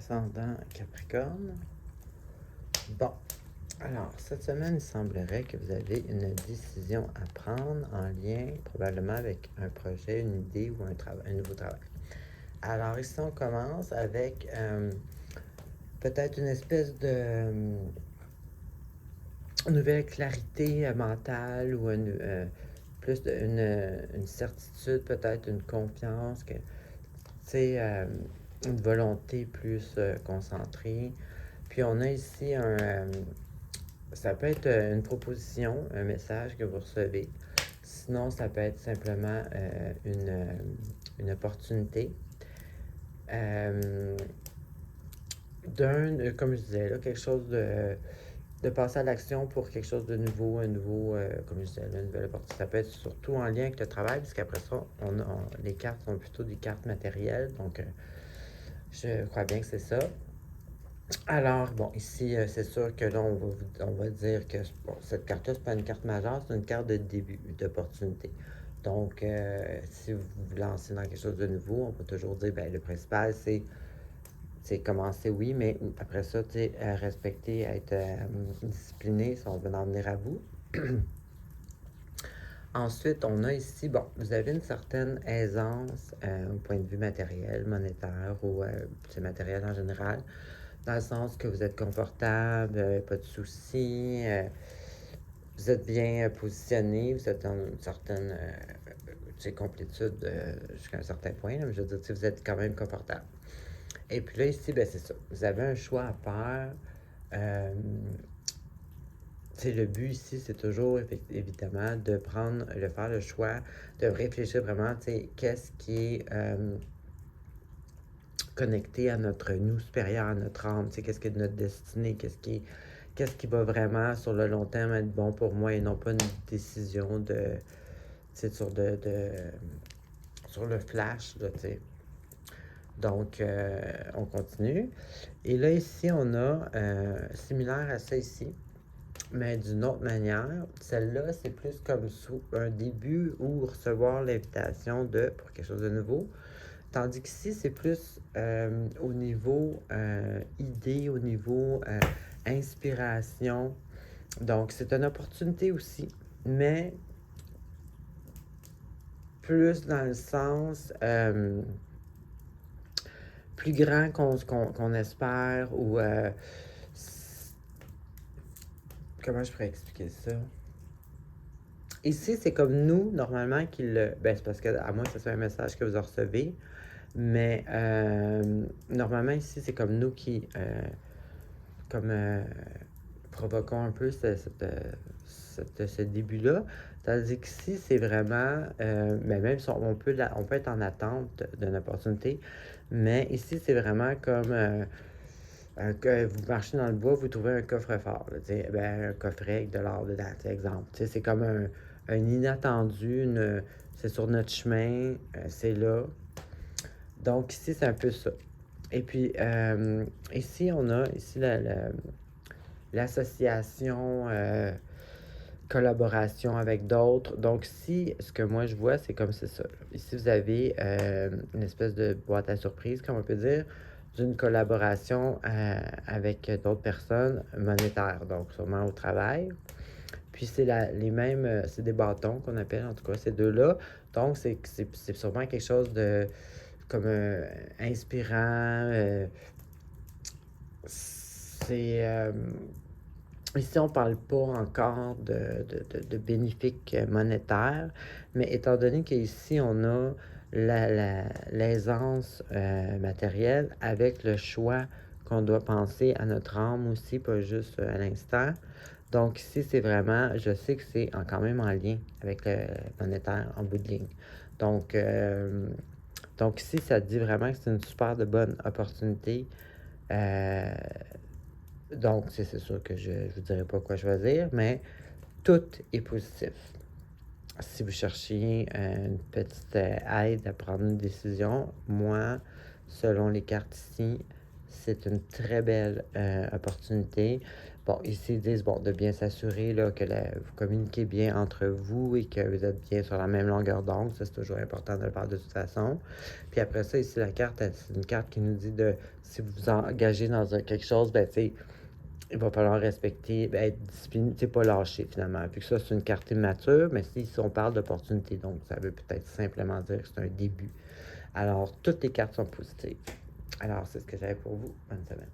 ascendant Capricorne. Bon, alors, cette semaine, il semblerait que vous avez une décision à prendre en lien probablement avec un projet, une idée ou un nouveau travail. Alors, ici, on commence avec peut-être une espèce de nouvelle clarité mentale ou plus une certitude, peut-être une confiance, que, une volonté plus concentrée. Puis on a ici ça peut être une proposition, un message que vous recevez. Sinon, ça peut être simplement une opportunité. Comme je disais, là, quelque chose de passer à l'action pour quelque chose de nouveau, comme je disais, là, une nouvelle opportunité. Ça peut être surtout en lien avec le travail, puisqu'après ça, les cartes sont plutôt des cartes matérielles, donc je crois bien que c'est ça. Alors, bon, ici, c'est sûr que là, on va dire que bon, cette carte-là, c'est pas une carte majeure, c'est une carte de début, d'opportunité. Donc, si vous vous lancez dans quelque chose de nouveau, on peut toujours dire, ben le principal, c'est commencer, oui, mais après ça, tu sais, respecter, être discipliné, si on veut en venir à bout. Ensuite, on a ici, bon, vous avez une certaine aisance au point de vue matériel, monétaire ou c'est matériel en général, dans le sens que vous êtes confortable, pas de soucis, vous êtes bien positionné, vous êtes dans une certaine complétude jusqu'à un certain point, là, mais je veux dire, vous êtes quand même confortable. Et puis là, ici, ben, c'est ça. Vous avez un choix à faire. Le but ici, c'est toujours, évidemment, de faire le choix, de réfléchir vraiment, qu'est-ce qui est connecté à notre nous supérieur, à notre âme, qu'est-ce qui est de notre destinée, qu'est-ce qui va vraiment, sur le long terme, être bon pour moi et non pas une décision sur le flash, là, tu sais. Donc, on continue. Et là, ici, on a similaire à ça ici, mais d'une autre manière. Celle-là, c'est plus comme sous un début ou recevoir l'invitation pour quelque chose de nouveau. Tandis qu'ici, c'est plus au niveau idée, au niveau inspiration. Donc, c'est une opportunité aussi, mais plus dans le sens plus grand qu'on espère ou comment je pourrais expliquer ça? Ici, c'est comme nous, normalement, ben, c'est parce que, à moins que ce soit un message que vous recevez, mais normalement, ici, c'est comme nous qui provoquons un peu ce début-là. Tandis qu'ici, c'est vraiment, mais même si on peut être en attente d'une opportunité, mais ici, c'est vraiment comme que vous marchez dans le bois, vous trouvez un coffre-fort, un coffret avec de l'or dedans, exemple. C'est comme un inattendu, c'est sur notre chemin, c'est là. Donc ici, c'est un peu ça. Et puis, ici, on a l'association, collaboration avec d'autres. Donc, ce que moi je vois, c'est comme c'est ça. Ici, vous avez une espèce de boîte à surprise, comme on peut dire, d'une collaboration avec d'autres personnes monétaires, donc sûrement au travail. Puis, c'est les mêmes, c'est des bâtons qu'on appelle, en tout cas, ces deux-là. Donc, c'est sûrement quelque chose de comme inspirant. Ici, on ne parle pas encore de bénéfices monétaires, mais étant donné qu'ici, on a l'aisance matérielle avec le choix qu'on doit penser à notre âme aussi, pas juste à l'instant. Donc ici, c'est vraiment, je sais que c'est quand même en lien avec le monétaire en bout de ligne. Donc ici, ça dit vraiment que c'est une super de bonne opportunité. Donc, c'est sûr que je ne vous dirai pas quoi choisir, mais tout est positif. Si vous cherchiez une petite aide à prendre une décision, moi, selon les cartes ici, c'est une très belle opportunité. Bon, ici, ils disent, bon, de bien s'assurer là, que vous communiquez bien entre vous et que vous êtes bien sur la même longueur d'onde. Ça, c'est toujours important de le faire de toute façon. Puis après ça, ici, la carte, c'est une carte qui nous dit de, si vous vous engagez dans quelque chose, ben, tu sais, il va falloir respecter, ben, être discipliné, tu sais, pas lâcher finalement. Puis que ça, c'est une carte immature, mais si on parle d'opportunité, donc ça veut peut-être simplement dire que c'est un début. Alors, toutes les cartes sont positives. Alors, c'est ce que j'avais pour vous. Bonne semaine.